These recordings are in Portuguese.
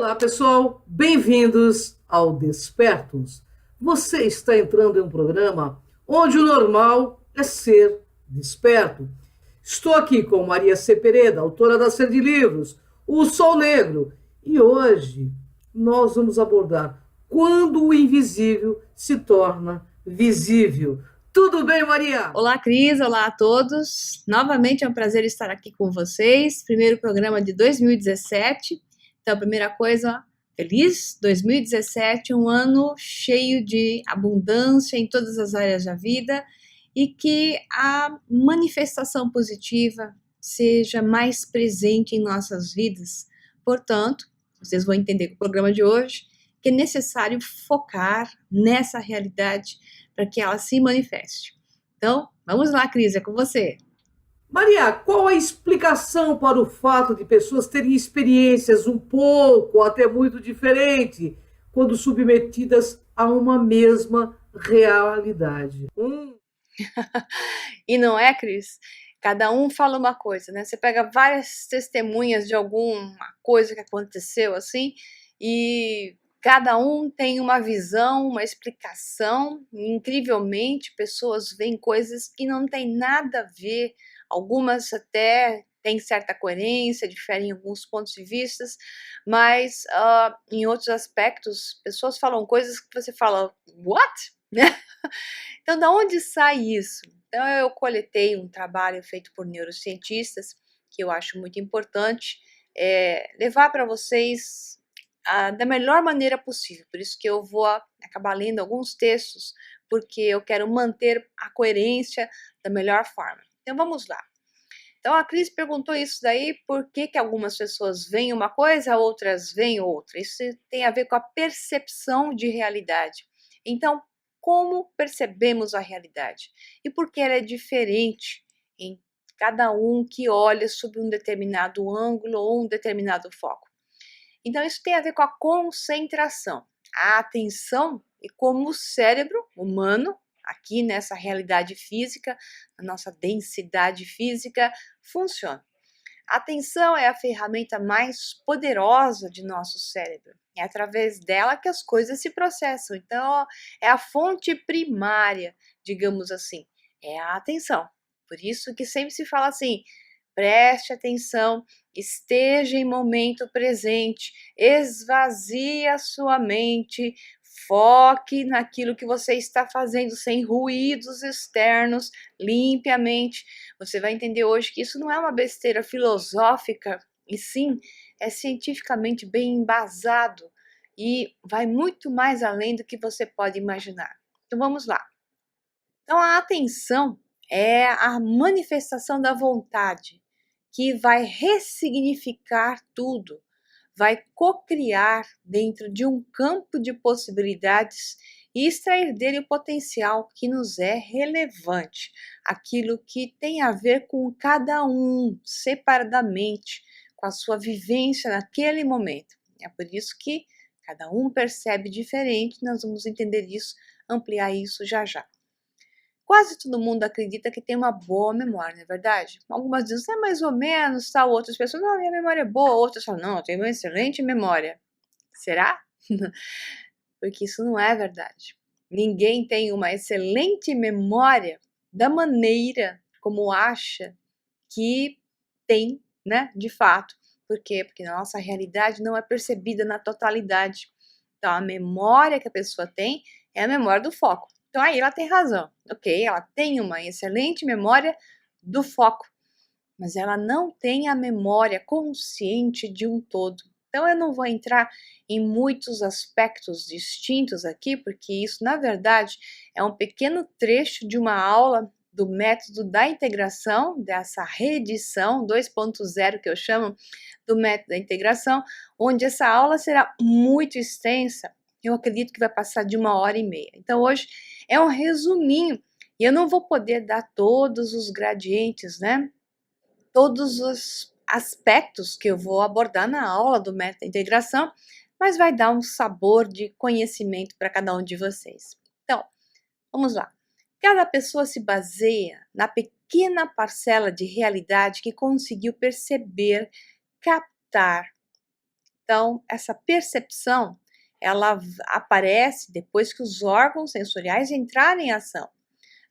Olá, pessoal, bem-vindos ao Despertos. Você está entrando em um programa onde o normal é ser desperto. Estou aqui com Maria C. Pereira, autora da série de livros O Sol Negro, e hoje nós vamos abordar quando o invisível se torna visível. Tudo bem, Maria? Olá, Cris, olá a todos. Novamente é um prazer estar aqui com vocês. Primeiro programa de 2017. Então, primeira coisa, feliz 2017, um ano cheio de abundância em todas as áreas da vida e que a manifestação positiva seja mais presente em nossas vidas. Portanto, vocês vão entender com o programa de hoje que é necessário focar nessa realidade para que ela se manifeste. Então, vamos lá, Cris, é com você. Maria, qual a explicação para o fato de pessoas terem experiências um pouco, até muito diferentes, quando submetidas a uma mesma realidade? E não é, Cris? Cada um fala uma coisa, né? Você pega várias testemunhas de alguma coisa que aconteceu assim, e cada um tem uma visão, uma explicação. Incrivelmente, pessoas veem coisas que não têm nada a ver, algumas até têm certa coerência, diferem em alguns pontos de vista, mas em outros aspectos, pessoas falam coisas que você fala, what? Então, da onde sai isso? Então, eu coletei um trabalho feito por neurocientistas, que eu acho muito importante, levar para vocês da melhor maneira possível. Por isso que eu vou acabar lendo alguns textos, porque eu quero manter a coerência da melhor forma. Então, vamos lá. Então, a Cris perguntou isso daí, por que algumas pessoas veem uma coisa, outras veem outra. Isso tem a ver com a percepção de realidade. Então, como percebemos a realidade e por que ela é diferente em cada um que olha sob um determinado ângulo ou um determinado foco. Então, isso tem a ver com a concentração, a atenção e como o cérebro humano, aqui nessa realidade física, na nossa densidade física, funciona. A atenção é a ferramenta mais poderosa de nosso cérebro. É através dela que as coisas se processam. Então, é a fonte primária, digamos assim, é a atenção. Por isso que sempre se fala assim, preste atenção, esteja em momento presente, esvazie a sua mente, foque naquilo que você está fazendo, sem ruídos externos, limpe a mente. Você vai entender hoje que isso não é uma besteira filosófica, e sim é cientificamente bem embasado e vai muito mais além do que você pode imaginar. Então vamos lá. Então a atenção é a manifestação da vontade que vai ressignificar tudo, vai cocriar dentro de um campo de possibilidades e extrair dele o potencial que nos é relevante, aquilo que tem a ver com cada um separadamente, com a sua vivência naquele momento. É por isso que cada um percebe diferente, nós vamos entender isso, ampliar isso já já. Quase todo mundo acredita que tem uma boa memória, não é verdade? Algumas dizem, é mais ou menos, tal. Outras pessoas, não, minha memória é boa. Outras falam, não, eu tenho uma excelente memória. Será? Porque isso não é verdade. Ninguém tem uma excelente memória da maneira como acha que tem, né, de fato. Por quê? Porque a nossa realidade não é percebida na totalidade. Então, a memória que a pessoa tem é a memória do foco. Então, aí ela tem razão. Ok, ela tem uma excelente memória do foco, mas ela não tem a memória consciente de um todo. Então, eu não vou entrar em muitos aspectos distintos aqui, porque isso, na verdade, é um pequeno trecho de uma aula do método da integração, dessa reedição 2.0 que eu chamo do método da integração, onde essa aula será muito extensa. Eu acredito que vai passar de 1h30. Então, hoje é um resuminho e eu não vou poder dar todos os gradientes, né? Todos os aspectos que eu vou abordar na aula do método de integração, mas vai dar um sabor de conhecimento para cada um de vocês. Então, vamos lá. Cada pessoa se baseia na pequena parcela de realidade que conseguiu perceber, captar, Então, essa percepção, ela aparece depois que os órgãos sensoriais entrarem em ação.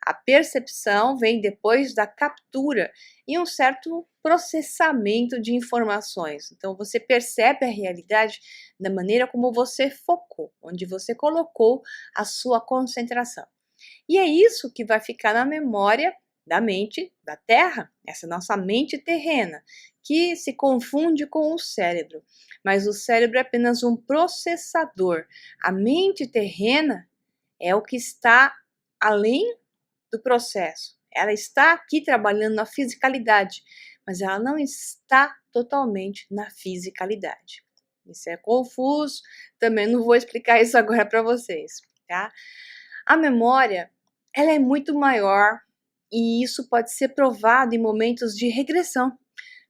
A percepção vem depois da captura e um certo processamento de informações. Então, você percebe a realidade da maneira como você focou, onde você colocou a sua concentração. E é isso que vai ficar na memória da mente da Terra, essa nossa mente terrena, que se confunde com o cérebro. Mas o cérebro é apenas um processador. A mente terrena é o que está além do processo. Ela está aqui trabalhando na fisicalidade, mas ela não está totalmente na fisicalidade. Isso é confuso, também não vou explicar isso agora para vocês, tá? A memória, ela é muito maior e isso pode ser provado em momentos de regressão,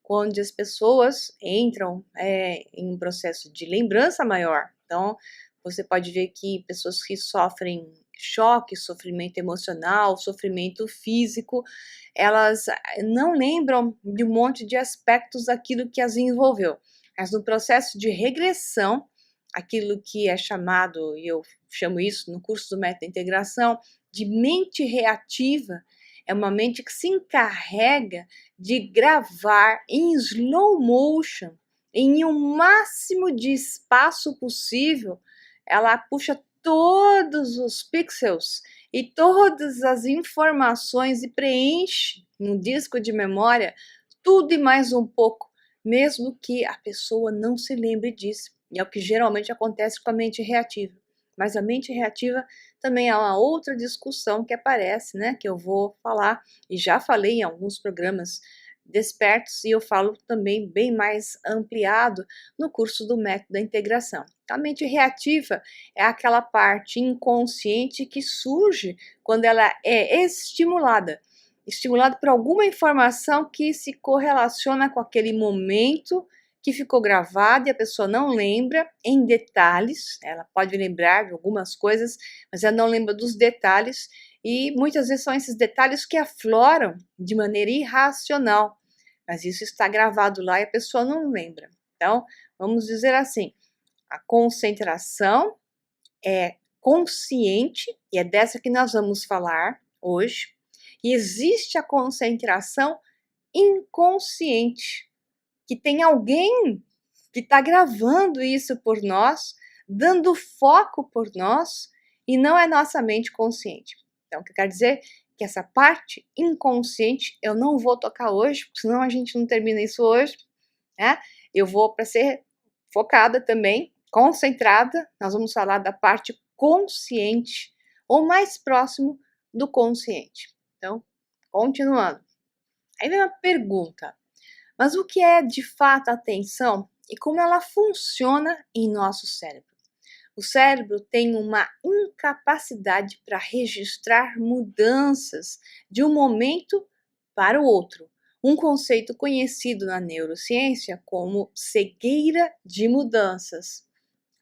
quando as pessoas entram em um processo de lembrança maior. Então, você pode ver que pessoas que sofrem choque, sofrimento emocional, sofrimento físico, elas não lembram de um monte de aspectos daquilo que as envolveu. Mas no processo de regressão, aquilo que é chamado, e eu chamo isso no curso do método da integração, de mente reativa, é uma mente que se encarrega de gravar em slow motion, em um máximo de espaço possível, ela puxa todos os pixels e todas as informações e preenche no disco de memória tudo e mais um pouco, mesmo que a pessoa não se lembre disso. E é o que geralmente acontece com a mente reativa. Mas a mente reativa também é uma outra discussão que aparece, né? Que eu vou falar, e já falei em alguns programas despertos, e eu falo também bem mais ampliado no curso do método da integração. A mente reativa é aquela parte inconsciente que surge quando ela é estimulada por alguma informação que se correlaciona com aquele momento que ficou gravado e a pessoa não lembra em detalhes. Ela pode lembrar de algumas coisas, mas ela não lembra dos detalhes, e muitas vezes são esses detalhes que afloram de maneira irracional, mas isso está gravado lá e a pessoa não lembra. Então, vamos dizer assim, a concentração é consciente, e é dessa que nós vamos falar hoje, e existe a concentração inconsciente, que tem alguém que está gravando isso por nós, dando foco por nós, e não é nossa mente consciente. Então, o que quer dizer que essa parte inconsciente eu não vou tocar hoje, porque senão a gente não termina isso hoje, né? Eu vou para ser focada também, concentrada, nós vamos falar da parte consciente, ou mais próximo do consciente. Então, continuando. Aí vem uma pergunta. Mas o que é de fato a atenção e como ela funciona em nosso cérebro? O cérebro tem uma incapacidade para registrar mudanças de um momento para o outro. Um conceito conhecido na neurociência como cegueira de mudanças.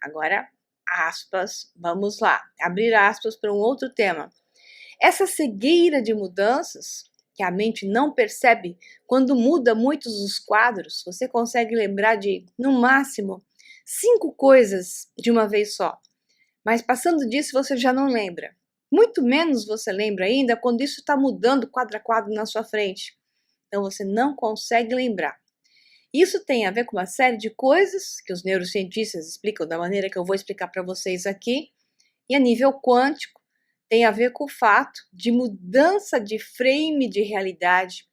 Agora, aspas, vamos lá, abrir aspas para um outro tema. Essa cegueira de mudanças que a mente não percebe quando muda muitos os quadros, você consegue lembrar de, no máximo, 5 coisas de uma vez só. Mas passando disso, você já não lembra. Muito menos você lembra ainda quando isso está mudando quadro a quadro na sua frente. Então você não consegue lembrar. Isso tem a ver com uma série de coisas que os neurocientistas explicam da maneira que eu vou explicar para vocês aqui. E a nível quântico, tem a ver com o fato de mudança de frame de realidade,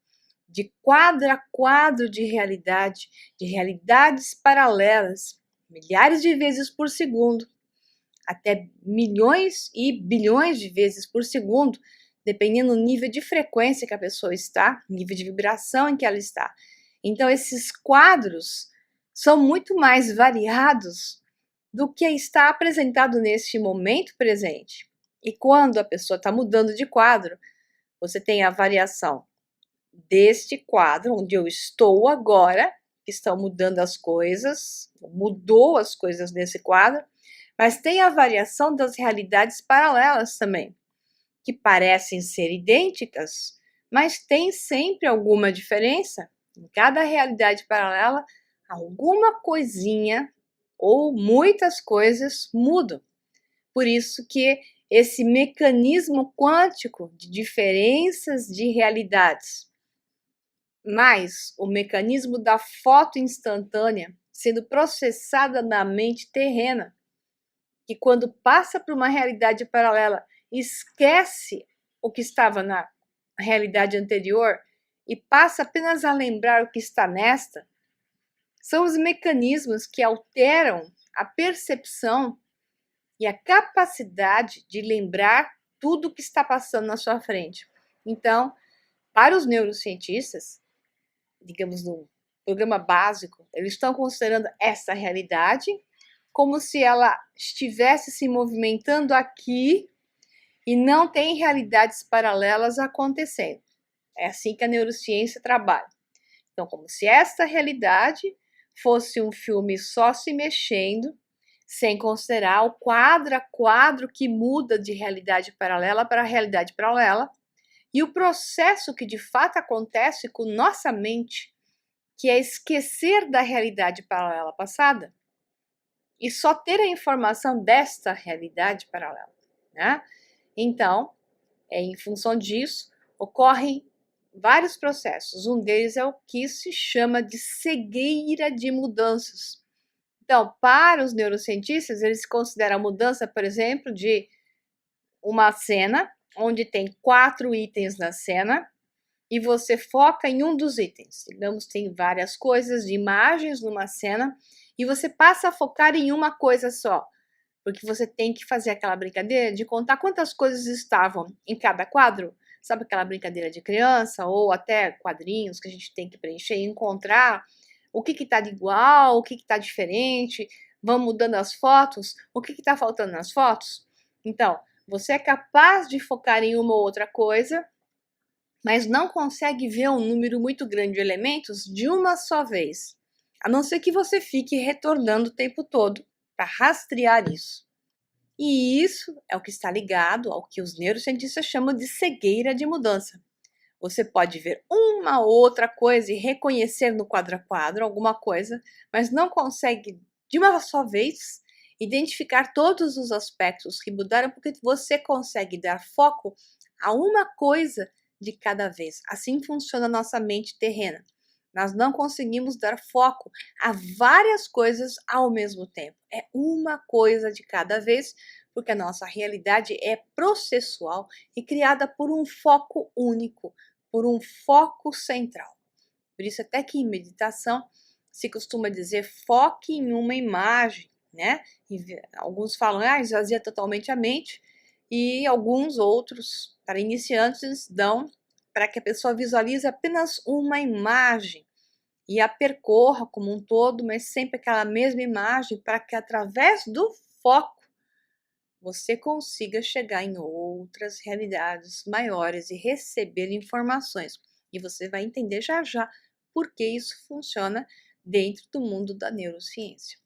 de quadro a quadro de realidade, de realidades paralelas, milhares de vezes por segundo, até milhões e bilhões de vezes por segundo, dependendo do nível de frequência que a pessoa está, nível de vibração em que ela está. Então, esses quadros são muito mais variados do que está apresentado neste momento presente. E quando a pessoa está mudando de quadro, você tem a variação deste quadro, onde eu estou agora, que estão mudando as coisas, mudou as coisas nesse quadro, mas tem a variação das realidades paralelas também, que parecem ser idênticas, mas tem sempre alguma diferença. Em cada realidade paralela, alguma coisinha ou muitas coisas mudam. Por isso que esse mecanismo quântico de diferenças de realidades, mais o mecanismo da foto instantânea sendo processada na mente terrena, que quando passa para uma realidade paralela, esquece o que estava na realidade anterior e passa apenas a lembrar o que está nesta, são os mecanismos que alteram a percepção e a capacidade de lembrar tudo o que está passando na sua frente. Então, para os neurocientistas, digamos no programa básico, eles estão considerando essa realidade como se ela estivesse se movimentando aqui e não tem realidades paralelas acontecendo. É assim que a neurociência trabalha. Então, como se esta realidade fosse um filme só se mexendo, sem considerar o quadro a quadro que muda de realidade paralela para realidade paralela, e o processo que de fato acontece com nossa mente, que é esquecer da realidade paralela passada e só ter a informação desta realidade paralela, né? Então, em função disso, ocorrem vários processos. Um deles é o que se chama de cegueira de mudanças. Então, para os neurocientistas, eles consideram a mudança, por exemplo, de uma cena onde tem 4 itens na cena e você foca em um dos itens. Digamos, tem várias coisas de imagens numa cena e você passa a focar em uma coisa só, porque você tem que fazer aquela brincadeira de contar quantas coisas estavam em cada quadro. Sabe aquela brincadeira de criança ou até quadrinhos que a gente tem que preencher e encontrar o que está igual, o que está diferente, vão mudando as fotos, o que está faltando nas fotos. Então, você é capaz de focar em uma ou outra coisa, mas não consegue ver um número muito grande de elementos de uma só vez, a não ser que você fique retornando o tempo todo para rastrear isso. E isso é o que está ligado ao que os neurocientistas chamam de cegueira de mudança. Você pode ver uma outra coisa e reconhecer no quadro a quadro alguma coisa, mas não consegue de uma só vez identificar todos os aspectos que mudaram, porque você consegue dar foco a uma coisa de cada vez. Assim funciona a nossa mente terrena. Nós não conseguimos dar foco a várias coisas ao mesmo tempo. É uma coisa de cada vez, porque a nossa realidade é processual e criada por um foco único, por um foco central. Por isso, até que em meditação se costuma dizer foque em uma imagem, né? E alguns falam, esvazia totalmente a mente, e alguns outros, para iniciantes, dão para que a pessoa visualize apenas uma imagem e a percorra como um todo, mas sempre aquela mesma imagem, para que através do foco você consiga chegar em outras realidades maiores e receber informações. E você vai entender já já por que isso funciona dentro do mundo da neurociência.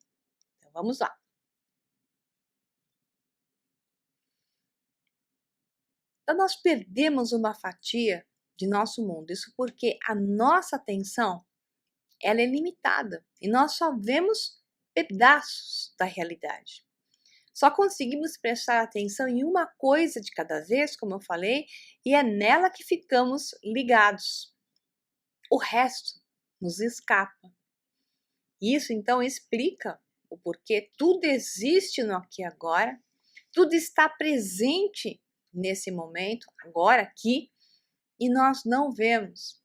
Então vamos lá. Então nós perdemos uma fatia de nosso mundo. Isso porque a nossa atenção ela é limitada e nós só vemos pedaços da realidade. Só conseguimos prestar atenção em uma coisa de cada vez, como eu falei, e é nela que ficamos ligados. O resto nos escapa. Isso então explica o porquê tudo existe no aqui e agora, tudo está presente nesse momento, agora aqui, e nós não vemos,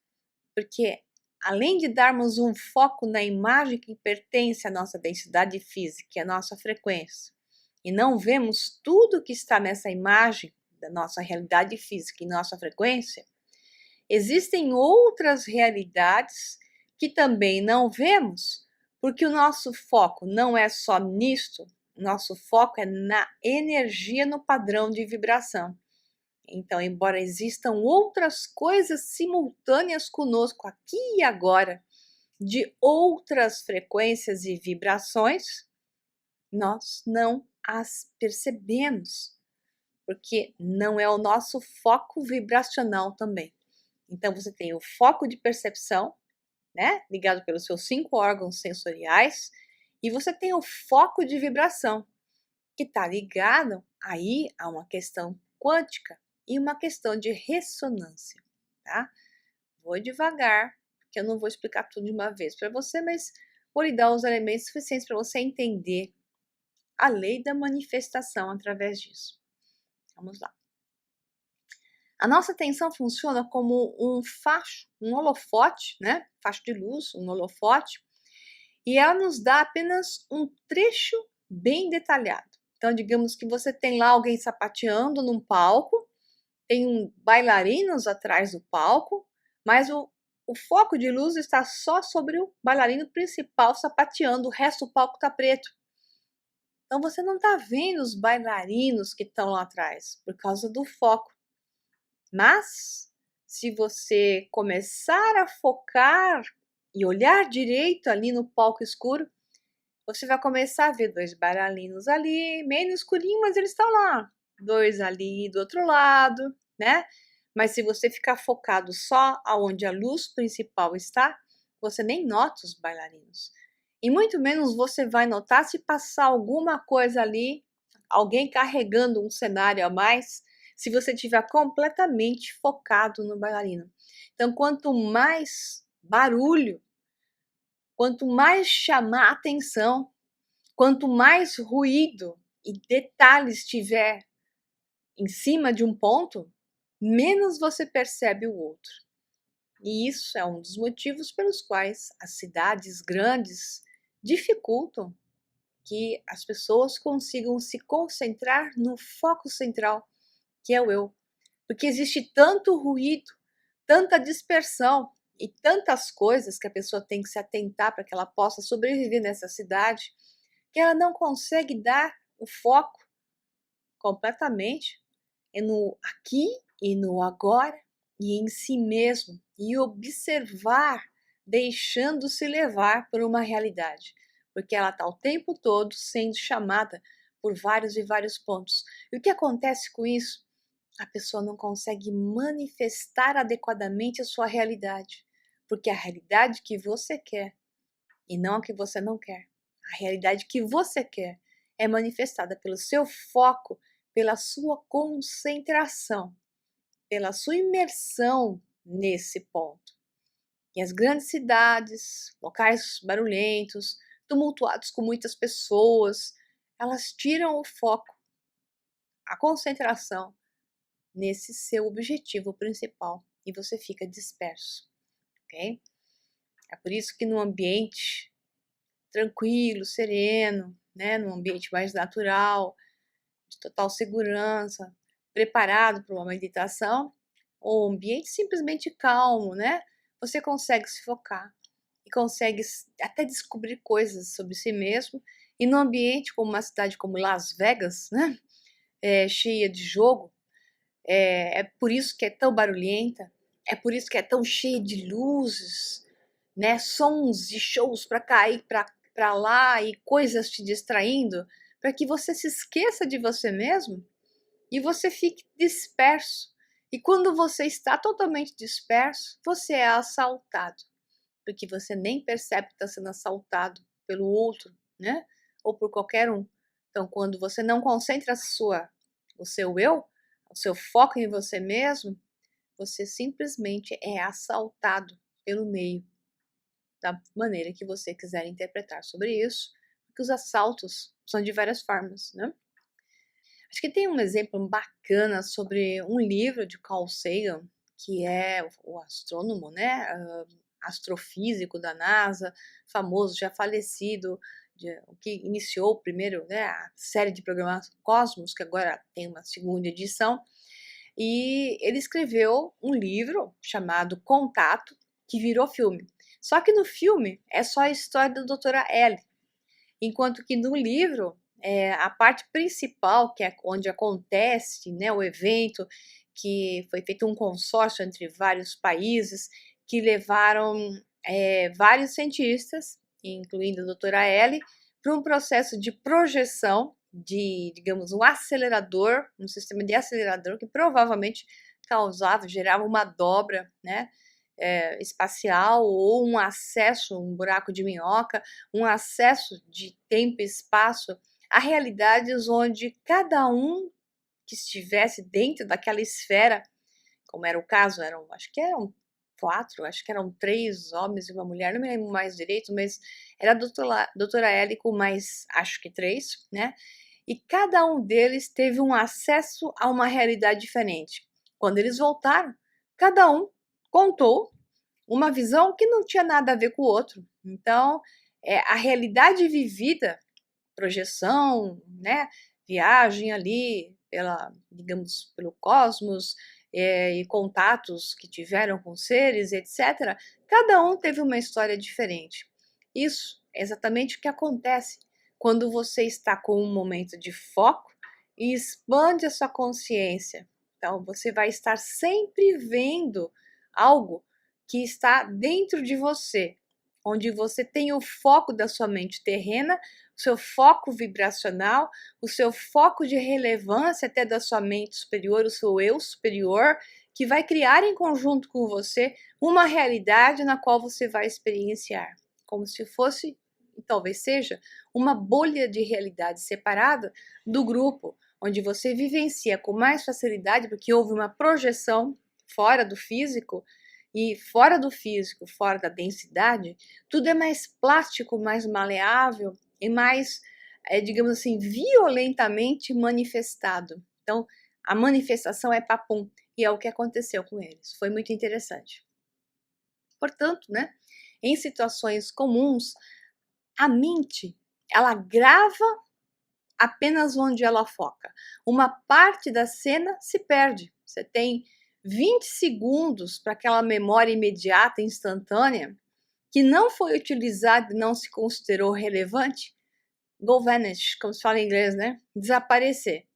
porque além de darmos um foco na imagem que pertence à nossa densidade física, à nossa frequência, e não vemos tudo que está nessa imagem da nossa realidade física e nossa frequência, existem outras realidades que também não vemos, porque o nosso foco não é só nisto, nosso foco é na energia, no padrão de vibração. Então, embora existam outras coisas simultâneas conosco aqui e agora, de outras frequências e vibrações, nós não as percebemos, porque não é o nosso foco vibracional também. Então, você tem o foco de percepção, né, ligado pelos seus 5 órgãos sensoriais, E você tem o foco de vibração, que está ligado aí a uma questão quântica e uma questão de ressonância, tá? Vou devagar, porque eu não vou explicar tudo de uma vez para você, mas vou lhe dar os elementos suficientes para você entender a lei da manifestação através disso. Vamos lá. A nossa atenção funciona como um facho, um holofote, né? Facho de luz, um holofote, e ela nos dá apenas um trecho bem detalhado. Então, digamos que você tem lá alguém sapateando num palco, tem bailarinos atrás do palco, mas o foco de luz está só sobre o bailarino principal sapateando, o resto do palco está preto. Então você não está vendo os bailarinos que estão lá atrás, por causa do foco. Mas, se você começar a focar e olhar direito ali no palco escuro, você vai começar a ver 2 bailarinos ali, meio no escurinho, mas eles estão lá. 2 ali do outro lado, né? Mas se você ficar focado só aonde a luz principal está, você nem nota os bailarinos. E muito menos você vai notar se passar alguma coisa ali, alguém carregando um cenário a mais, se você estiver completamente focado no bailarino. Então, quanto mais barulho, quanto mais chamar atenção, quanto mais ruído e detalhes tiver em cima de um ponto, menos você percebe o outro. E isso é um dos motivos pelos quais as cidades grandes dificultam que as pessoas consigam se concentrar no foco central, que é o eu. Porque existe tanto ruído, tanta dispersão e tantas coisas que a pessoa tem que se atentar para que ela possa sobreviver nessa cidade, que ela não consegue dar o foco completamente no aqui e no agora e em si mesmo e observar, deixando-se levar por uma realidade, porque ela está o tempo todo sendo chamada por vários e vários pontos. E o que acontece com isso? A pessoa não consegue manifestar adequadamente a sua realidade, porque a realidade que você quer e não a que você não quer, a realidade que você quer é manifestada pelo seu foco, pela sua concentração, pela sua imersão nesse ponto. E as grandes cidades, locais barulhentos, tumultuados com muitas pessoas, elas tiram o foco, a concentração nesse seu objetivo principal e você fica disperso, ok? É por isso que no ambiente tranquilo, sereno, né, num ambiente mais natural, de total segurança, preparado para uma meditação, ou um ambiente simplesmente calmo, né? Você consegue se focar e consegue até descobrir coisas sobre si mesmo. E num ambiente como uma cidade como Las Vegas, né? Cheia de jogo, é por isso que é tão barulhenta, é por isso que é tão cheia de luzes, né? Sons e shows para cair para lá e coisas te distraindo, para que você se esqueça de você mesmo e você fique disperso. E quando você está totalmente disperso, você é assaltado, porque você nem percebe que está sendo assaltado pelo outro, né? Ou por qualquer um. Então, quando você não concentra o seu eu, o seu foco em você mesmo, você simplesmente é assaltado pelo meio, da maneira que você quiser interpretar sobre isso, porque os assaltos são de várias formas, né? Acho que tem um exemplo bacana sobre um livro de Carl Sagan, que é o astrônomo, né? Astrofísico da NASA, famoso, já falecido, o que iniciou o primeiro, né, a série de programas Cosmos, que agora tem uma segunda edição, e ele escreveu um livro chamado Contato, que virou filme. Só que no filme é só a história da doutora Ellie, enquanto que no livro, a parte principal, que é onde acontece, né, o evento, que foi feito um consórcio entre vários países, que levaram vários cientistas, incluindo a doutora Ellie, para um processo de projeção de, digamos, um acelerador, um sistema de acelerador que provavelmente gerava uma dobra, né, espacial ou um acesso, um buraco de minhoca, um acesso de tempo e espaço a realidades onde cada um que estivesse dentro daquela esfera, como era o caso, acho que eram 4, acho que eram 3 homens e uma mulher, não me lembro mais direito, mas era a doutora Ellie com mais, acho que 3, né? E cada um deles teve um acesso a uma realidade diferente. Quando eles voltaram, cada um contou uma visão que não tinha nada a ver com o outro. Então, a realidade vivida, projeção, né, viagem ali digamos, pelo cosmos, e contatos que tiveram com seres, etc., cada um teve uma história diferente. Isso é exatamente o que acontece quando você está com um momento de foco e expande a sua consciência. Então, você vai estar sempre vendo algo que está dentro de você, onde você tem o foco da sua mente terrena, o seu foco vibracional, o seu foco de relevância até da sua mente superior, o seu eu superior, que vai criar em conjunto com você uma realidade na qual você vai experienciar, como se fosse, e talvez seja, uma bolha de realidade separada do grupo, onde você vivencia com mais facilidade, porque houve uma projeção fora do físico, e fora do físico, fora da densidade, tudo é mais plástico, mais maleável e mais, digamos assim, violentamente manifestado. Então, a manifestação é papum, e é o que aconteceu com eles. Foi muito interessante. Portanto, né, em situações comuns, a mente, ela grava apenas onde ela foca. Uma parte da cena se perde. Você tem 20 segundos para aquela memória imediata, instantânea, que não foi utilizada e não se considerou relevante, go vanish, como se fala em inglês, né? Desaparecer.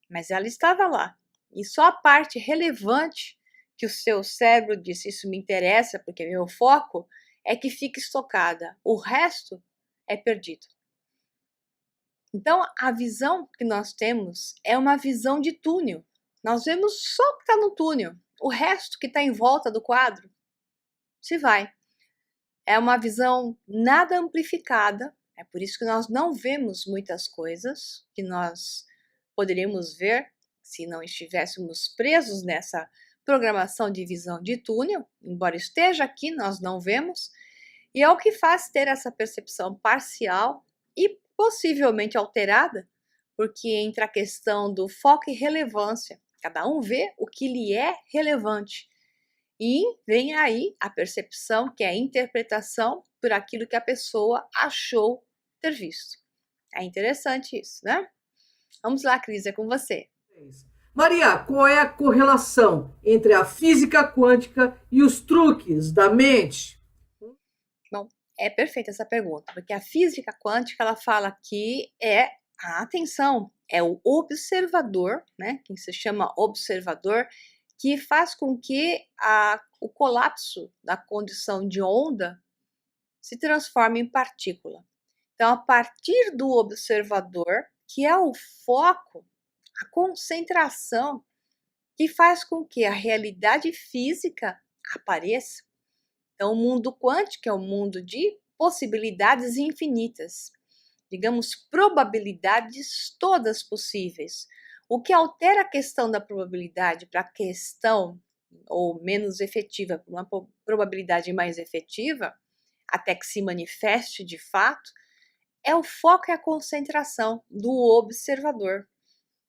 Mas ela estava lá. E só a parte relevante que o seu cérebro disse, isso me interessa porque é meu foco, é que fica estocada. O resto é perdido. Então, a visão que nós temos é uma visão de túnel. Nós vemos só o que está no túnel. O resto que está em volta do quadro se vai. É uma visão nada amplificada. É por isso que nós não vemos muitas coisas que nós poderíamos ver se não estivéssemos presos nessa programação de visão de túnel. Embora esteja aqui, nós não vemos. E é o que faz ter essa percepção parcial e possivelmente alterada, porque entra a questão do foco e relevância. Cada um vê o que lhe é relevante. E vem aí a percepção, que é a interpretação por aquilo que a pessoa achou ter visto. É interessante isso, né? Vamos lá, Cris, é com você. Maria, qual é a correlação entre a física quântica e os truques da mente? Bom, é perfeita essa pergunta, porque a física quântica, ela fala que a atenção, é o observador, né, que se chama observador, que faz com que o colapso da condição de onda se transforme em partícula. Então, a partir do observador, que é o foco, a concentração, que faz com que a realidade física apareça. Então, o mundo quântico é um mundo de possibilidades infinitas, digamos, probabilidades todas possíveis. O que altera a questão da probabilidade para a questão ou menos efetiva para uma probabilidade mais efetiva, até que se manifeste de fato, é o foco e a concentração do observador.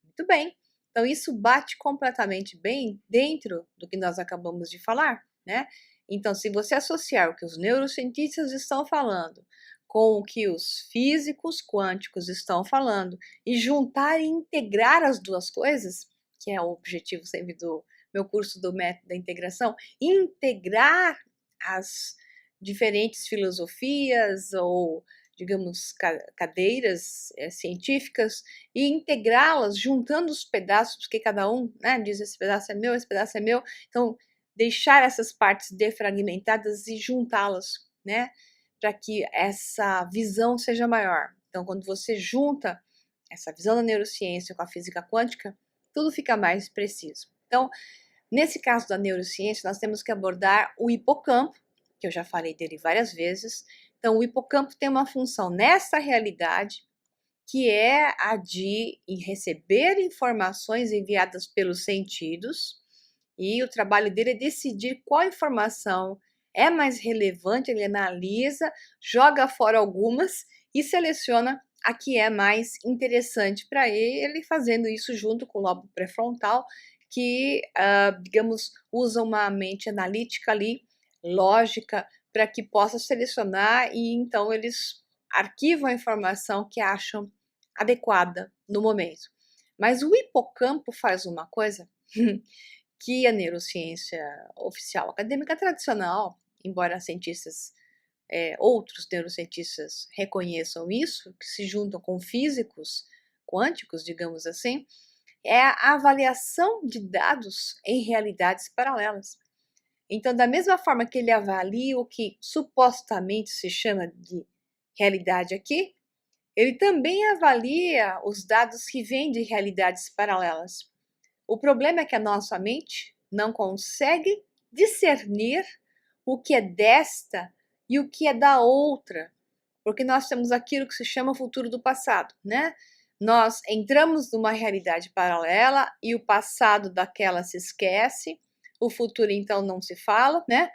Muito bem. Então, isso bate completamente bem dentro do que nós acabamos de falar, né? Então, se você associar o que os neurocientistas estão falando com o que os físicos quânticos estão falando e juntar e integrar as duas coisas, que é o objetivo sempre do meu curso do método da integração, integrar as diferentes filosofias ou, digamos, cadeiras científicas e integrá-las, juntando os pedaços, porque cada um, né, diz esse pedaço é meu, esse pedaço é meu. Então, deixar essas partes defragmentadas e juntá-las, né, para que essa visão seja maior. Então, quando você junta essa visão da neurociência com a física quântica, tudo fica mais preciso. Então, Nesse caso da neurociência, nós temos que abordar o hipocampo, que eu já falei dele várias vezes. Então, o hipocampo tem uma função nessa realidade, que é a de receber informações enviadas pelos sentidos, e o trabalho dele é decidir qual informação é mais relevante. Ele analisa, joga fora algumas e seleciona a que é mais interessante para ele, fazendo isso junto com o lobo pré-frontal, que, digamos, usa uma mente analítica ali, lógica, para que possa selecionar, e então eles arquivam a informação que acham adequada no momento. Mas o hipocampo faz uma coisa que a neurociência oficial acadêmica tradicional, embora cientistas, outros neurocientistas reconheçam isso, que se juntam com físicos quânticos, digamos assim, é a avaliação de dados em realidades paralelas. Então, da mesma forma que ele avalia o que supostamente se chama de realidade aqui, ele também avalia os dados que vêm de realidades paralelas. O problema é que a nossa mente não consegue discernir o que é desta e o que é da outra, porque nós temos aquilo que se chama futuro do passado, né? Nós entramos numa realidade paralela e o passado daquela se esquece, o futuro então não se fala, né?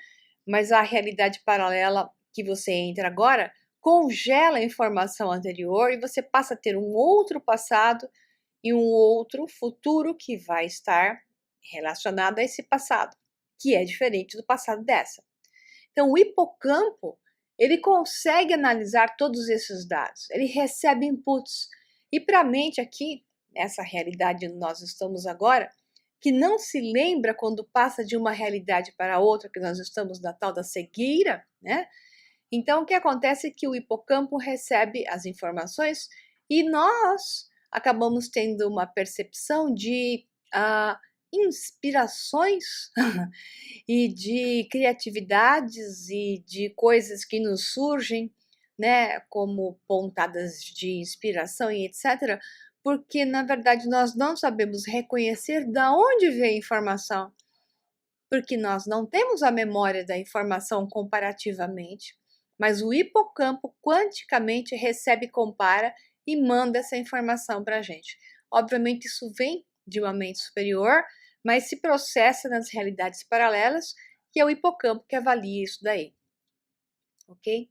Mas a realidade paralela que você entra agora congela a informação anterior e você passa a ter um outro passado e um outro futuro que vai estar relacionado a esse passado, que é diferente do passado dessa. Então, o hipocampo, ele consegue analisar todos esses dados, ele recebe inputs. E para a mente aqui, nessa realidade onde nós estamos agora, que não se lembra quando passa de uma realidade para outra, que nós estamos na tal da cegueira, né? Então, o que acontece é que o hipocampo recebe as informações e nós acabamos tendo uma percepção de inspirações e de criatividades e de coisas que nos surgem, né, como pontadas de inspiração e etc., porque na verdade nós não sabemos reconhecer da onde vem a informação, porque nós não temos a memória da informação comparativamente, mas o hipocampo quanticamente recebe, compara e manda essa informação para a gente. Obviamente isso vem de uma mente superior, mas se processa nas realidades paralelas, que é o hipocampo que avalia isso daí, ok?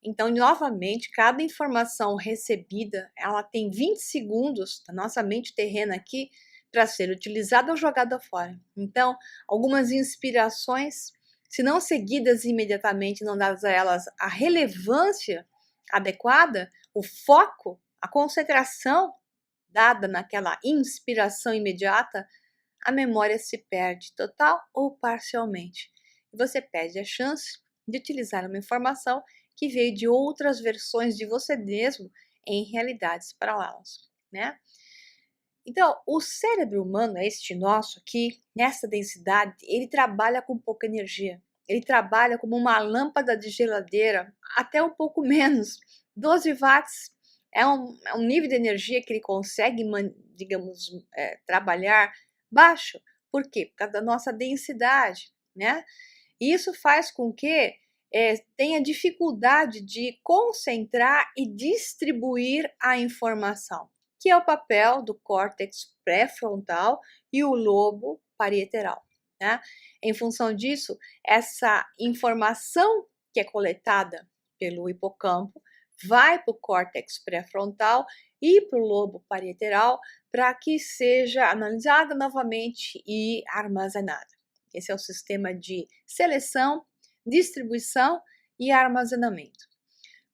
Então, novamente, cada informação recebida, ela tem 20 segundos da nossa mente terrena aqui para ser utilizada ou jogada fora. Então, algumas inspirações, se não seguidas imediatamente, não dadas a elas a relevância adequada, o foco, a concentração dada naquela inspiração imediata, a memória se perde total ou parcialmente. E você perde a chance de utilizar uma informação que veio de outras versões de você mesmo em realidades paralelas, né? Então, o cérebro humano, este nosso aqui, nessa densidade, ele trabalha com pouca energia. Ele trabalha como uma lâmpada de geladeira, até um pouco menos. 12 watts é um nível de energia que ele consegue, digamos, trabalhar baixo. Por quê? Por causa da nossa densidade, né? E isso faz com que tenha dificuldade de concentrar e distribuir a informação, que é o papel do córtex pré-frontal e o lobo parietal, né? Em função disso, essa informação que é coletada pelo hipocampo vai para o córtex pré-frontal e para o lobo parietal para que seja analisada novamente e armazenada. Esse é o sistema de seleção, distribuição e armazenamento.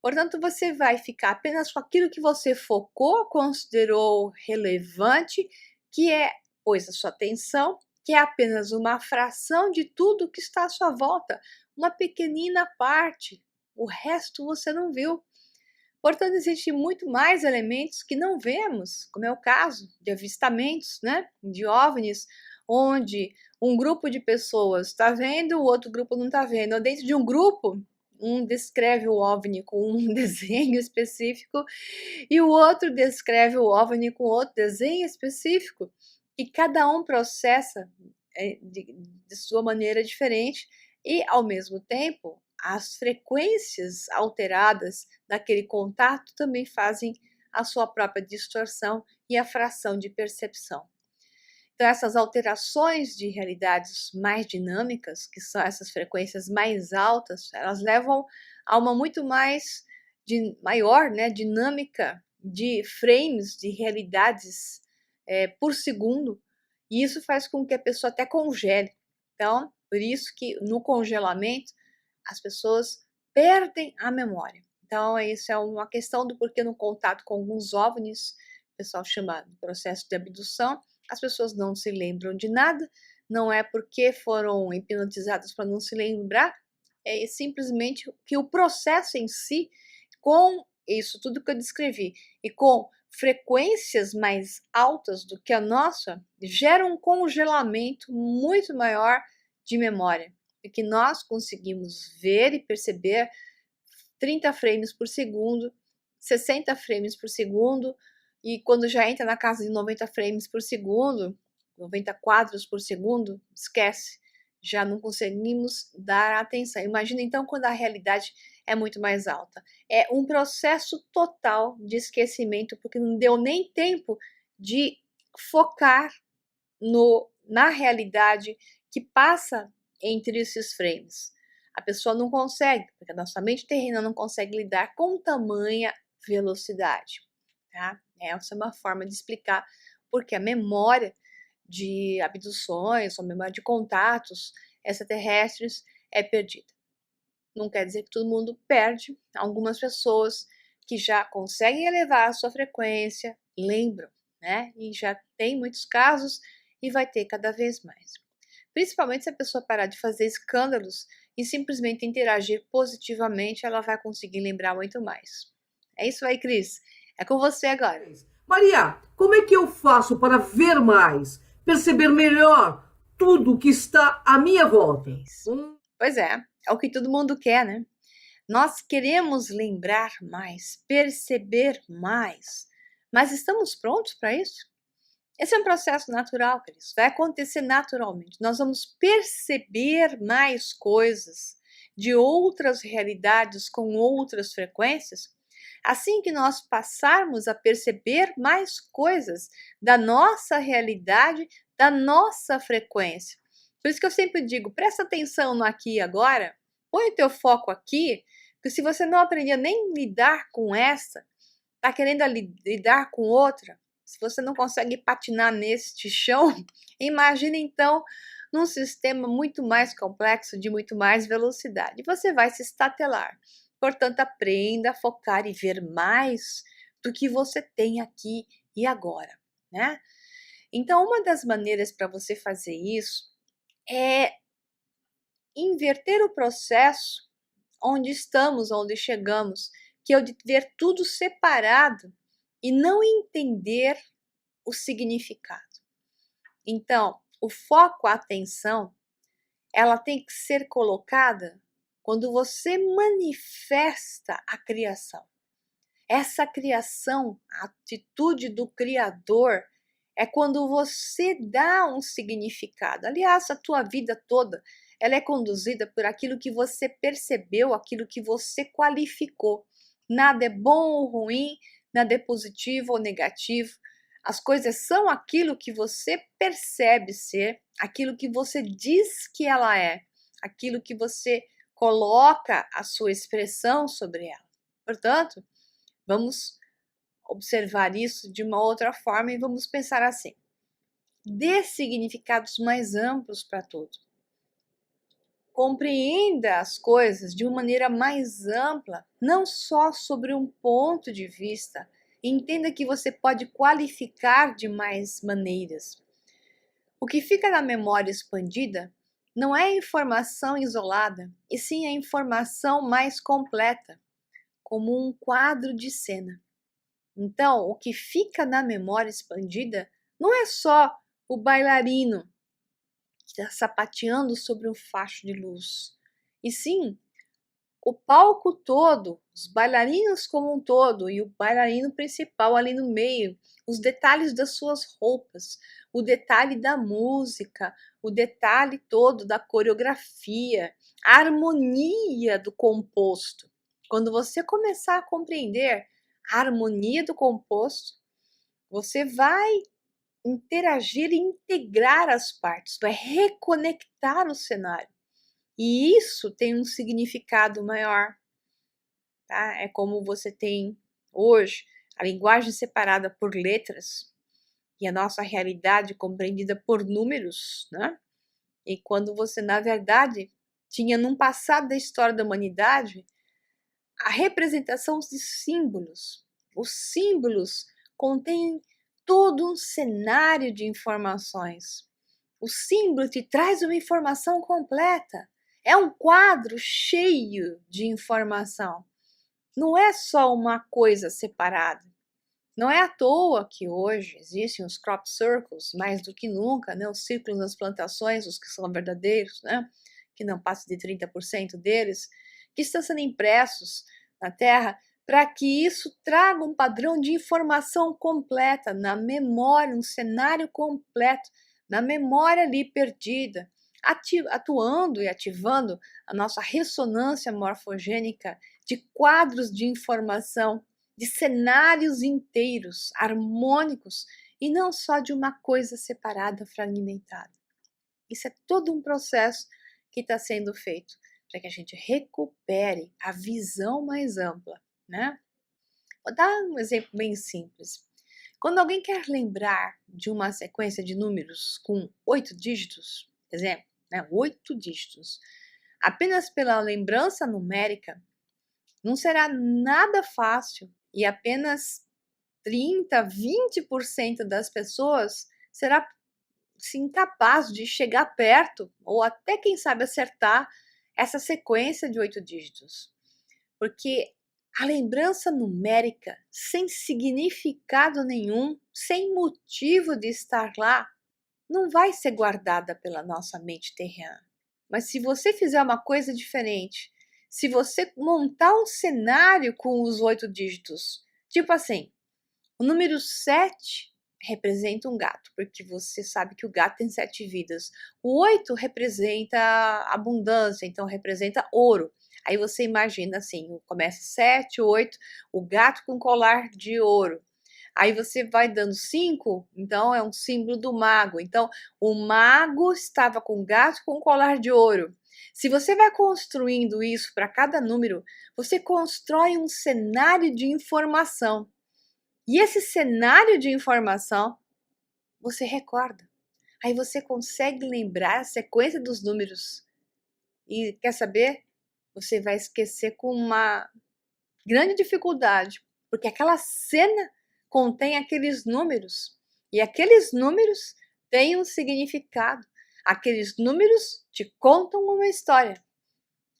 Portanto, você vai ficar apenas com aquilo que você focou, considerou relevante, que pôs a sua atenção, que é apenas uma fração de tudo que está à sua volta, uma pequenina parte. O resto você não viu. Portanto, existem muito mais elementos que não vemos, como é o caso de avistamentos, né, de OVNIs, onde um grupo de pessoas está vendo, o outro grupo não está vendo. Ou dentro de um grupo, um descreve o OVNI com um desenho específico e o outro descreve o OVNI com outro desenho específico, e cada um processa de sua maneira diferente e, ao mesmo tempo, as frequências alteradas daquele contato também fazem a sua própria distorção e a fração de percepção. Então, essas alterações de realidades mais dinâmicas, que são essas frequências mais altas, elas levam a uma muito mais maior, né, dinâmica de frames de realidades por segundo, e isso faz com que a pessoa até congele. Então, por isso que no congelamento as pessoas perdem a memória. Então, isso é uma questão do porquê no contato com alguns OVNIs, o pessoal chama de processo de abdução, as pessoas não se lembram de nada, não é porque foram hipnotizadas para não se lembrar, é simplesmente que o processo em si, com isso tudo que eu descrevi, e com frequências mais altas do que a nossa, gera um congelamento muito maior de memória, e que nós conseguimos ver e perceber 30 frames por segundo, 60 frames por segundo, e quando já entra na casa de 90 frames por segundo, 90 quadros por segundo, esquece, já não conseguimos dar atenção. Imagina então quando a realidade é muito mais alta. É um processo total de esquecimento, porque não deu nem tempo de focar na realidade que passa entre esses frames. A pessoa não consegue, porque a nossa mente terrena não consegue lidar com tamanha velocidade. Tá? Essa é uma forma de explicar porque a memória de abduções ou memória de contatos extraterrestres é perdida. Não quer dizer que todo mundo perde. Algumas pessoas que já conseguem elevar a sua frequência lembram, né? E já tem muitos casos e vai ter cada vez mais. Principalmente se a pessoa parar de fazer escândalos e simplesmente interagir positivamente, ela vai conseguir lembrar muito mais. É isso aí, Cris. É com você agora. Maria, como é que eu faço para ver mais, perceber melhor tudo que está à minha volta? Pois é o que todo mundo quer, né? Nós queremos lembrar mais, perceber mais, mas estamos prontos para isso? Esse é um processo natural, Cris. Vai acontecer naturalmente. Nós vamos perceber mais coisas de outras realidades com outras frequências. Assim que nós passarmos a perceber mais coisas da nossa realidade, da nossa frequência. Por isso que eu sempre digo, presta atenção no aqui e agora, põe o teu foco aqui, porque se você não aprender nem lidar com essa, está querendo lidar com outra, se você não consegue patinar neste chão, imagine então num sistema muito mais complexo, de muito mais velocidade. Você vai se estatelar. Portanto, aprenda a focar e ver mais do que você tem aqui e agora, né? Então, uma das maneiras para você fazer isso é inverter o processo onde estamos, onde chegamos, que é o de ver tudo separado e não entender o significado. Então, o foco, a atenção, ela tem que ser colocada quando você manifesta a criação. Essa criação, a atitude do Criador, é quando você dá um significado. Aliás, a tua vida toda, ela é conduzida por aquilo que você percebeu, aquilo que você qualificou. Nada é bom ou ruim, nada é positivo ou negativo. As coisas são aquilo que você percebe ser, aquilo que você diz que ela é, aquilo que você coloca a sua expressão sobre ela. Portanto, vamos observar isso de uma outra forma e vamos pensar assim: dê significados mais amplos para tudo. Compreenda as coisas de uma maneira mais ampla, não só sobre um ponto de vista. Entenda que você pode qualificar de mais maneiras. O que fica na memória expandida não é informação isolada, e sim a informação mais completa, como um quadro de cena. Então, o que fica na memória expandida não é só o bailarino que está sapateando sobre um facho de luz, e sim o palco todo, os bailarinos como um todo e o bailarino principal ali no meio, os detalhes das suas roupas, o detalhe da música, o detalhe todo da coreografia, a harmonia do composto. Quando você começar a compreender a harmonia do composto, você vai interagir e integrar as partes, vai reconectar o cenário. E isso tem um significado maior, tá? É como você tem hoje a linguagem separada por letras e a nossa realidade compreendida por números, né? E quando você, na verdade, tinha num passado da história da humanidade a representação de símbolos. Os símbolos contêm todo um cenário de informações. O símbolo te traz uma informação completa. É um quadro cheio de informação. Não é só uma coisa separada. Não é à toa que hoje existem os crop circles, mais do que nunca, né? Os círculos nas plantações, os que são verdadeiros, né? Que não passa de 30% deles, que estão sendo impressos na terra para que isso traga um padrão de informação completa na memória, um cenário completo, na memória ali perdida, atuando e ativando a nossa ressonância morfogênica de quadros de informação, de cenários inteiros, harmônicos, e não só de uma coisa separada, fragmentada. Isso é todo um processo que está sendo feito para que a gente recupere a visão mais ampla, né? Vou dar um exemplo bem simples. Quando alguém quer lembrar de uma sequência de números com 8 dígitos, por exemplo, né, 8 dígitos, apenas pela lembrança numérica, não será nada fácil e apenas 30, 20% das pessoas será incapaz de chegar perto ou até, quem sabe, acertar essa sequência de 8 dígitos. Porque a lembrança numérica, sem significado nenhum, sem motivo de estar lá, não vai ser guardada pela nossa mente terrena. Mas se você fizer uma coisa diferente, se você montar um cenário com os 8 dígitos, tipo assim, o número 7 representa um gato, porque você sabe que o gato tem 7 vidas. O 8 representa abundância, então representa ouro. Aí você imagina assim, começa 7, 8, o gato com colar de ouro. Aí você vai dando 5, então é um símbolo do mago. Então, o mago estava com o gato com colar de ouro. Se você vai construindo isso para cada número, você constrói um cenário de informação. E esse cenário de informação, você recorda. Aí você consegue lembrar a sequência dos números. E quer saber? Você vai esquecer com uma grande dificuldade, porque aquela cena contém aqueles números. E aqueles números têm um significado. Aqueles números te contam uma história.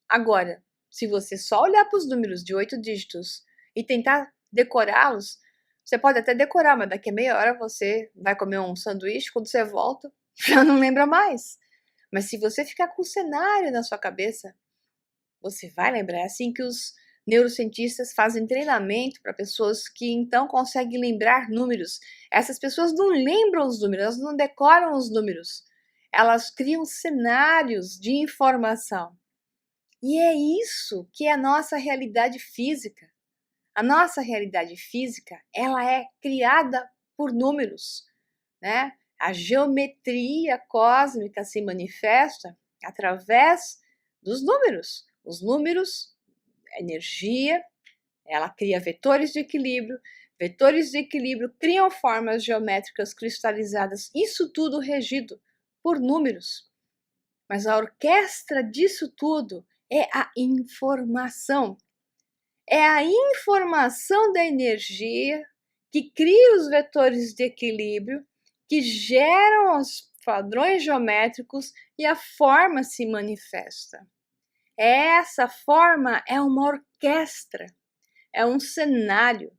Agora, se você só olhar para os números de 8 dígitos e tentar decorá-los, você pode até decorar, mas daqui a meia hora você vai comer um sanduíche, quando você volta, já não lembra mais. Mas se você ficar com o cenário na sua cabeça, você vai lembrar. É assim que os neurocientistas fazem treinamento para pessoas que então conseguem lembrar números. Essas pessoas não lembram os números, elas não decoram os números. Elas criam cenários de informação. E é isso que é a nossa realidade física. A nossa realidade física, ela é criada por números, né? A geometria cósmica se manifesta através dos números. Os números, a energia, ela cria vetores de equilíbrio criam formas geométricas cristalizadas, isso tudo regido por números. Mas a orquestra disso tudo é a informação. É a informação da energia que cria os vetores de equilíbrio, que geram os padrões geométricos e a forma se manifesta. Essa forma é uma orquestra, é um cenário,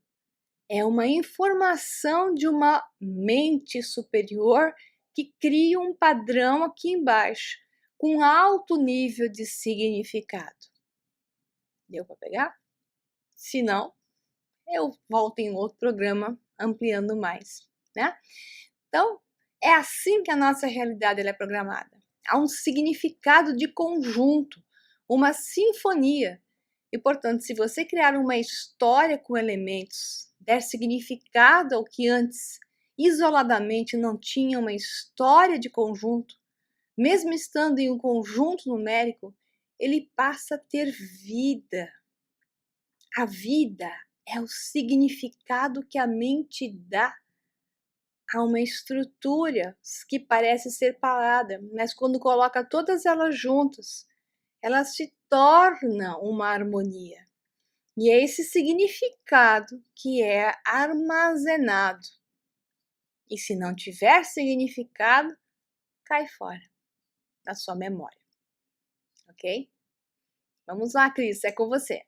é uma informação de uma mente superior que cria um padrão aqui embaixo, com alto nível de significado. Deu para pegar? Se não, eu volto em outro programa ampliando mais, né? Então, É assim que a nossa realidade ela é programada. Há um significado de conjunto, uma sinfonia. E, portanto, se você criar uma história com elementos, der significado ao que antes, isoladamente, não tinha uma história de conjunto, mesmo estando em um conjunto numérico, ele passa a ter vida. A vida é o significado que a mente dá a uma estrutura que parece ser parada, mas quando coloca todas elas juntas, ela se torna uma harmonia. E é esse significado que é armazenado. E se não tiver significado, cai fora da sua memória. Ok? Vamos lá, Cris, é com você.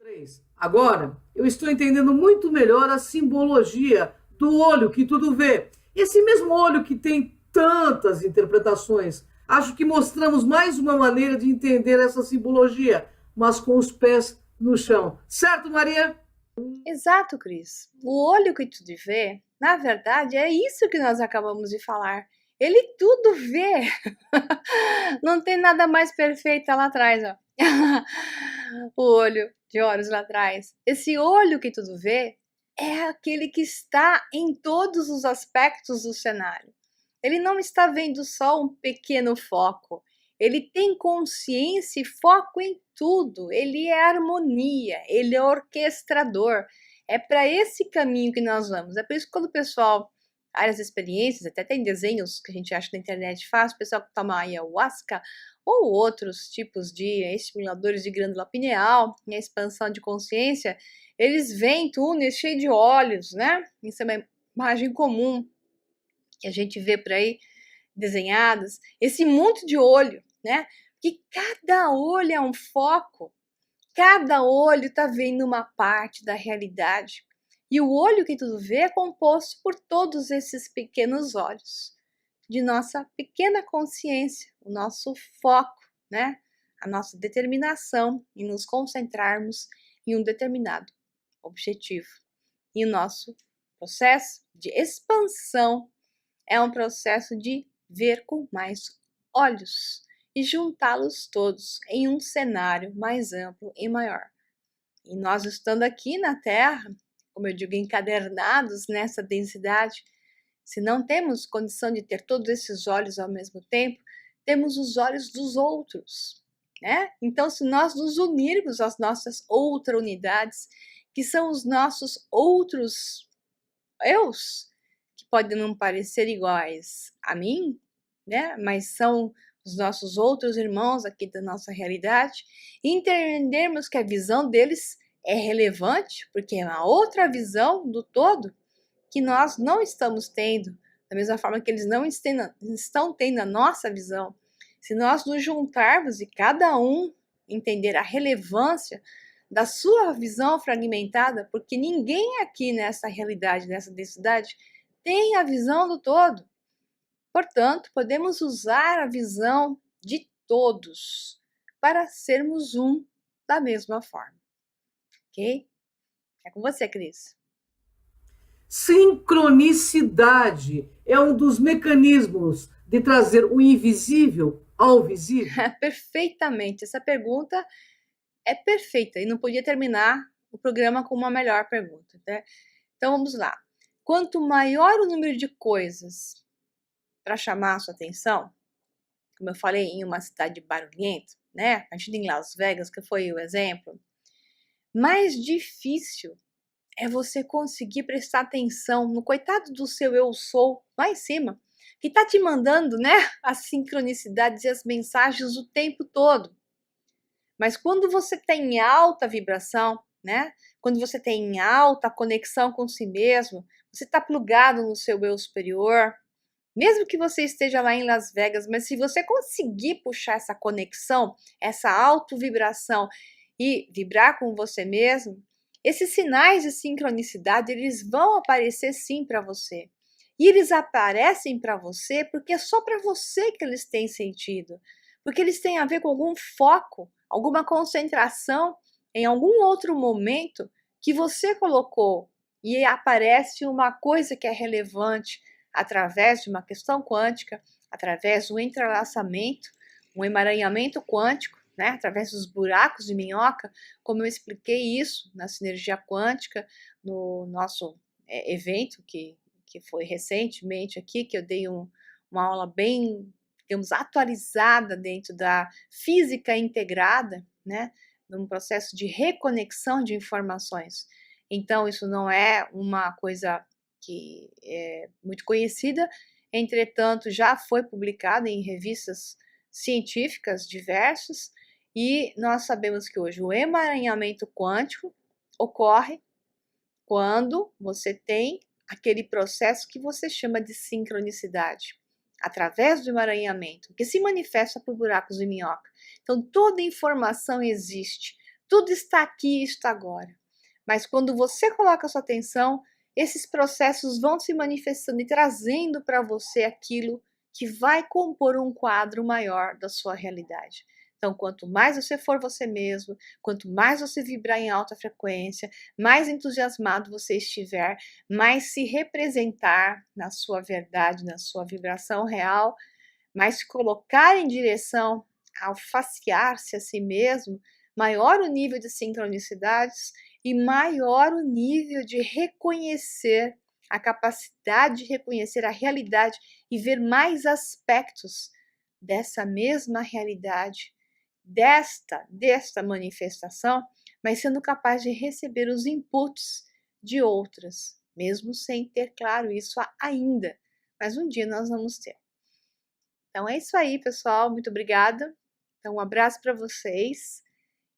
Agora, eu estou entendendo muito melhor a simbologia do olho que tudo vê. Esse mesmo olho que tem tantas interpretações. Acho que mostramos mais uma maneira de entender essa simbologia, mas com os pés no chão. Certo, Maria? Exato, Cris. O olho que tudo vê, na verdade, é isso que nós acabamos de falar. Ele tudo vê. Não tem nada mais perfeito lá atrás, ó. O olho de olhos lá atrás. Esse olho que tudo vê é aquele que está em todos os aspectos do cenário. Ele não está vendo só um pequeno foco. Ele tem consciência e foco em tudo. Ele é harmonia, ele é orquestrador. É para esse caminho que nós vamos. É por isso que quando o pessoal, áreas de experiências, até tem desenhos que a gente acha na internet faz, o pessoal que toma ayahuasca ou outros tipos de estimuladores de glândula pineal, a expansão de consciência, eles veem túneis cheios de olhos, né? Isso é uma imagem comum que a gente vê por aí desenhadas, esse monte de olho, né? Que cada olho é um foco, cada olho está vendo uma parte da realidade. E o olho que tudo vê é composto por todos esses pequenos olhos de nossa pequena consciência, o nosso foco, né? A nossa determinação em nos concentrarmos em um determinado objetivo. E o nosso processo de expansão é um processo de ver com mais olhos e juntá-los todos em um cenário mais amplo e maior. E nós estando aqui na Terra, como eu digo, encadernados nessa densidade, se não temos condição de ter todos esses olhos ao mesmo tempo, temos os olhos dos outros, né? Então, se nós nos unirmos às nossas outras unidades, que são os nossos outros eus, que podem não parecer iguais a mim, né? Mas são os nossos outros irmãos aqui da nossa realidade, e entendermos que a visão deles é relevante, porque é uma outra visão do todo que nós não estamos tendo, da mesma forma que eles não estão tendo a nossa visão. Se nós nos juntarmos e cada um entender a relevância da sua visão fragmentada, porque ninguém aqui nessa realidade, nessa densidade, tem a visão do todo. Portanto, podemos usar a visão de todos para sermos um da mesma forma. Ok? É com você, Cris. Sincronicidade é um dos mecanismos de trazer o invisível ao visível? Perfeitamente. Essa pergunta é perfeita e não podia terminar o programa com uma melhor pergunta, né? Então vamos lá. Quanto maior o número de coisas para chamar a sua atenção, como eu falei, em uma cidade barulhenta, né? A gente em Las Vegas, que foi o exemplo, mais difícil é você conseguir prestar atenção no coitado do seu eu sou lá em cima, que tá te mandando, né, as sincronicidades e as mensagens o tempo todo. Mas quando você tem alta vibração, né, quando você tem alta conexão com si mesmo, você tá plugado no seu eu superior, mesmo que você esteja lá em Las Vegas, mas se você conseguir puxar essa conexão, essa auto-vibração e vibrar com você mesmo, esses sinais de sincronicidade, eles vão aparecer sim para você. E eles aparecem para você porque é só para você que eles têm sentido. Porque eles têm a ver com algum foco, alguma concentração em algum outro momento que você colocou. E aparece uma coisa que é relevante, através de uma questão quântica, através do entrelaçamento, um emaranhamento quântico, né, através dos buracos de minhoca, como eu expliquei isso na Sinergia Quântica, no nosso evento que foi recentemente aqui, que eu dei uma aula bem, digamos, atualizada dentro da física integrada, né, num processo de reconexão de informações. Então, isso não é uma coisa que é muito conhecida, entretanto, já foi publicada em revistas científicas diversas, e nós sabemos que hoje o emaranhamento quântico ocorre quando você tem aquele processo que você chama de sincronicidade, através do emaranhamento, que se manifesta por buracos de minhoca. Então, toda informação existe, tudo está aqui e está agora. Mas quando você coloca a sua atenção, esses processos vão se manifestando e trazendo para você aquilo que vai compor um quadro maior da sua realidade. Então, quanto mais você for você mesmo, quanto mais você vibrar em alta frequência, mais entusiasmado você estiver, mais se representar na sua verdade, na sua vibração real, mais se colocar em direção ao facear-se a si mesmo, maior o nível de sincronicidades e maior o nível de reconhecer, a capacidade de reconhecer a realidade e ver mais aspectos dessa mesma realidade, desta manifestação, mas sendo capaz de receber os inputs de outras, mesmo sem ter claro isso ainda, mas um dia nós vamos ter. Então é isso aí, pessoal, muito obrigada. Então um abraço para vocês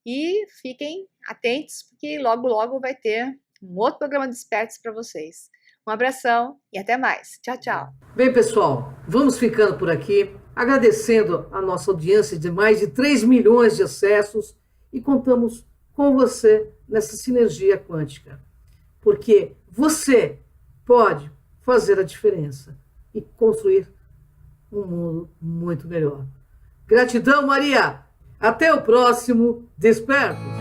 e fiquem atentos, porque logo logo vai ter um outro programa de Despertes para vocês. Um abração e até mais. Tchau, tchau. Bem, pessoal, vamos ficando por aqui, agradecendo a nossa audiência de mais de 3 milhões de acessos e contamos com você nessa sinergia quântica, porque você pode fazer a diferença e construir um mundo muito melhor. Gratidão, Maria! Até o próximo Despertos!